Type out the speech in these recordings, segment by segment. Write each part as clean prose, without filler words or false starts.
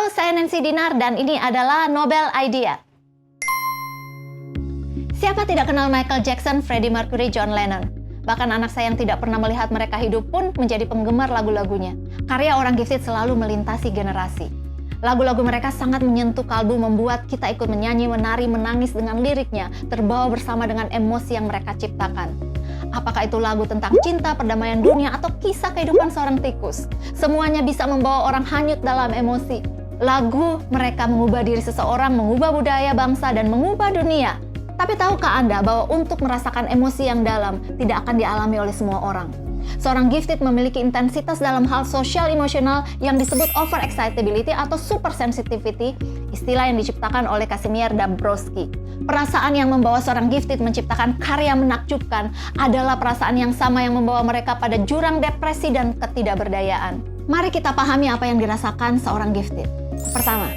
Halo, saya Nancy Dinar dan ini adalah Nobel Idea. Siapa tidak kenal Michael Jackson, Freddie Mercury, John Lennon? Bahkan anak saya yang tidak pernah melihat mereka hidup pun menjadi penggemar lagu-lagunya. Karya orang gifted selalu melintasi generasi. Lagu-lagu mereka sangat menyentuh kalbu, membuat kita ikut menyanyi, menari, menangis dengan liriknya, terbawa bersama dengan emosi yang mereka ciptakan. Apakah itu lagu tentang cinta, perdamaian dunia, atau kisah kehidupan seorang tikus? Semuanya bisa membawa orang hanyut dalam emosi. Lagu mereka mengubah diri seseorang, mengubah budaya bangsa, dan mengubah dunia. Tapi tahukah Anda bahwa untuk merasakan emosi yang dalam tidak akan dialami oleh semua orang? Seorang gifted memiliki intensitas dalam hal sosial emosional yang disebut overexcitability atau supersensitivity, istilah yang diciptakan oleh Kazimierz Dabrowski. Perasaan yang membawa seorang gifted menciptakan karya menakjubkan adalah perasaan yang sama yang membawa mereka pada jurang depresi dan ketidakberdayaan. Mari kita pahami apa yang dirasakan seorang gifted. Pertama,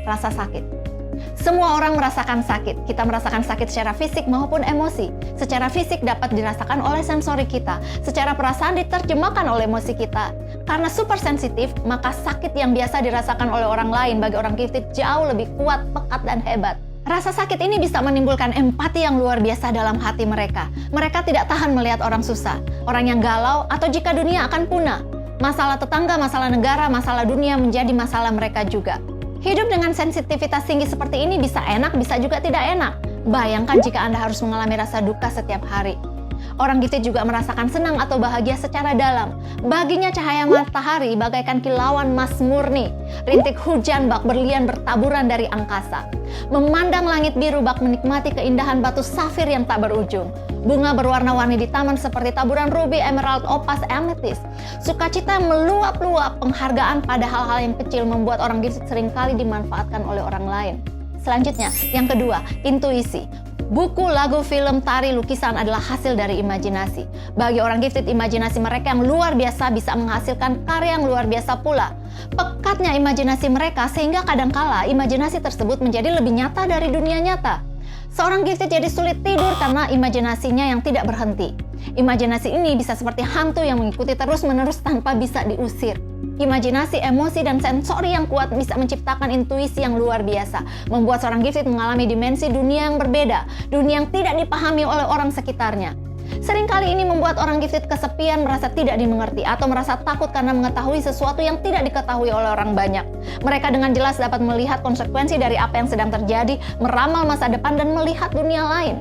rasa sakit. Semua orang merasakan sakit. Kita merasakan sakit secara fisik maupun emosi. Secara fisik dapat dirasakan oleh sensori kita. Secara perasaan diterjemahkan oleh emosi kita. Karena super sensitif, maka sakit yang biasa dirasakan oleh orang lain bagi orang gifted jauh lebih kuat, pekat, dan hebat. Rasa sakit ini bisa menimbulkan empati yang luar biasa dalam hati mereka. Mereka tidak tahan melihat orang susah, orang yang galau, atau jika dunia akan punah. Masalah tetangga, masalah negara, masalah dunia menjadi masalah mereka juga. Hidup dengan sensitivitas tinggi seperti ini bisa enak, bisa juga tidak enak. Bayangkan jika Anda harus mengalami rasa duka setiap hari. Orang gifted juga merasakan senang atau bahagia secara dalam. Baginya cahaya matahari bagaikan kilauan emas murni. Rintik hujan bak berlian bertaburan dari angkasa. Memandang langit biru bak menikmati keindahan batu safir yang tak berujung. Bunga berwarna-warni di taman seperti taburan ruby, emerald, opal, amethyst. Sukacita yang meluap-luap, penghargaan pada hal-hal yang kecil membuat orang gifted seringkali dimanfaatkan oleh orang lain. Selanjutnya, yang kedua, intuisi. Buku, lagu, film, tari, lukisan adalah hasil dari imajinasi. Bagi orang gifted, imajinasi mereka yang luar biasa bisa menghasilkan karya yang luar biasa pula. Pekatnya imajinasi mereka sehingga kadangkala imajinasi tersebut menjadi lebih nyata dari dunia nyata. Seorang gifted jadi sulit tidur karena imajinasinya yang tidak berhenti. Imajinasi ini bisa seperti hantu yang mengikuti terus-menerus tanpa bisa diusir. Imajinasi, emosi, dan sensori yang kuat bisa menciptakan intuisi yang luar biasa, membuat seorang gifted mengalami dimensi dunia yang berbeda, dunia yang tidak dipahami oleh orang sekitarnya. Seringkali ini membuat orang gifted kesepian, merasa tidak dimengerti, atau merasa takut karena mengetahui sesuatu yang tidak diketahui oleh orang banyak. Mereka dengan jelas dapat melihat konsekuensi dari apa yang sedang terjadi, meramal masa depan, dan melihat dunia lain.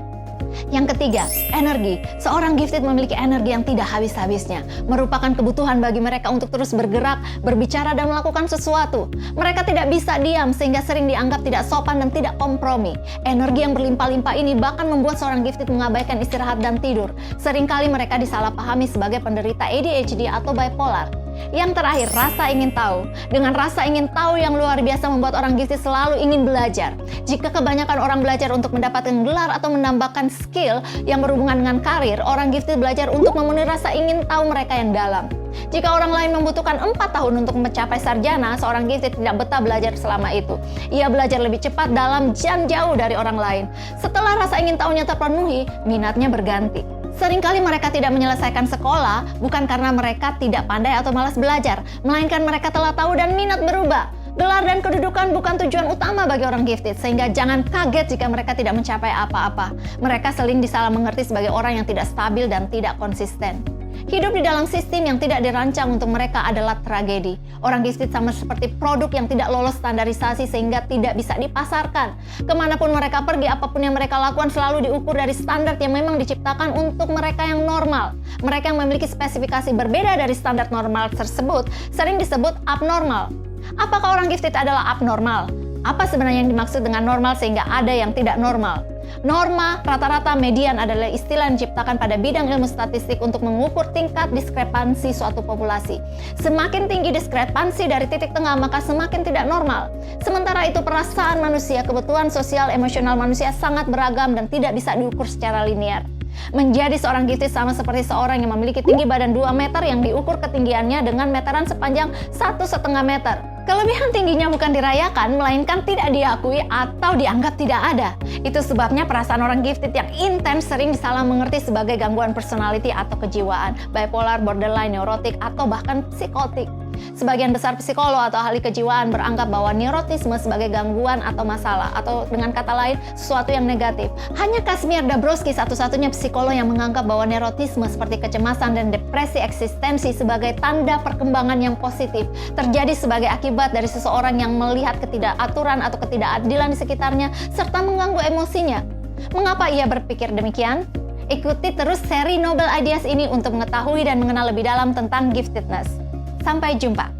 Yang ketiga, energi. Seorang gifted memiliki energi yang tidak habis-habisnya, merupakan kebutuhan bagi mereka untuk terus bergerak, berbicara, dan melakukan sesuatu. Mereka tidak bisa diam sehingga sering dianggap tidak sopan dan tidak kompromi. Energi yang berlimpah-limpah ini bahkan membuat seorang gifted mengabaikan istirahat dan tidur. Seringkali mereka disalahpahami sebagai penderita ADHD atau bipolar. Yang terakhir, rasa ingin tahu. Dengan rasa ingin tahu yang luar biasa membuat orang gifted selalu ingin belajar. Jika kebanyakan orang belajar untuk mendapatkan gelar atau menambahkan skill yang berhubungan dengan karir, orang gifted belajar untuk memenuhi rasa ingin tahu mereka yang dalam. Jika orang lain membutuhkan 4 tahun untuk mencapai sarjana, seorang gifted tidak betah belajar selama itu. Ia belajar lebih cepat, dalam, dan jauh dari orang lain. Setelah rasa ingin tahunya terpenuhi, minatnya berganti. Seringkali mereka tidak menyelesaikan sekolah bukan karena mereka tidak pandai atau malas belajar, melainkan mereka telah tahu dan minat berubah. Gelar dan kedudukan bukan tujuan utama bagi orang gifted, sehingga jangan kaget jika mereka tidak mencapai apa-apa. Mereka sering disalah mengerti sebagai orang yang tidak stabil dan tidak konsisten. Hidup di dalam sistem yang tidak dirancang untuk mereka adalah tragedi. Orang gifted sama seperti produk yang tidak lolos standarisasi sehingga tidak bisa dipasarkan. Kemanapun mereka pergi, apapun yang mereka lakukan selalu diukur dari standar yang memang diciptakan untuk mereka yang normal. Mereka yang memiliki spesifikasi berbeda dari standar normal tersebut sering disebut abnormal. Apakah orang gifted adalah abnormal? Apa sebenarnya yang dimaksud dengan normal sehingga ada yang tidak normal? Norma, rata-rata, median adalah istilah yang diciptakan pada bidang ilmu statistik untuk mengukur tingkat diskrepansi suatu populasi. Semakin tinggi diskrepansi dari titik tengah, maka semakin tidak normal. Sementara itu perasaan manusia, kebutuhan sosial, emosional manusia sangat beragam dan tidak bisa diukur secara linear. Menjadi seorang gifted sama seperti seorang yang memiliki tinggi badan 2 meter yang diukur ketinggiannya dengan meteran sepanjang 1,5 meter. Kelebihan tingginya bukan dirayakan, melainkan tidak diakui atau dianggap tidak ada. Itu sebabnya perasaan orang gifted yang intens sering disalah mengerti sebagai gangguan personality atau kejiwaan, bipolar, borderline, neurotik, atau bahkan psikotik. Sebagian besar psikolog atau ahli kejiwaan beranggap bahwa neurotisme sebagai gangguan atau masalah, atau dengan kata lain, sesuatu yang negatif. Hanya Kazimierz Dabrowski satu-satunya psikolog yang menganggap bahwa neurotisme seperti kecemasan dan depresi eksistensi sebagai tanda perkembangan yang positif, terjadi sebagai akibat dari seseorang yang melihat ketidakaturan atau ketidakadilan di sekitarnya, serta mengganggu emosinya. Mengapa ia berpikir demikian? Ikuti terus seri Noble Ideas ini untuk mengetahui dan mengenal lebih dalam tentang giftedness. Sampai jumpa.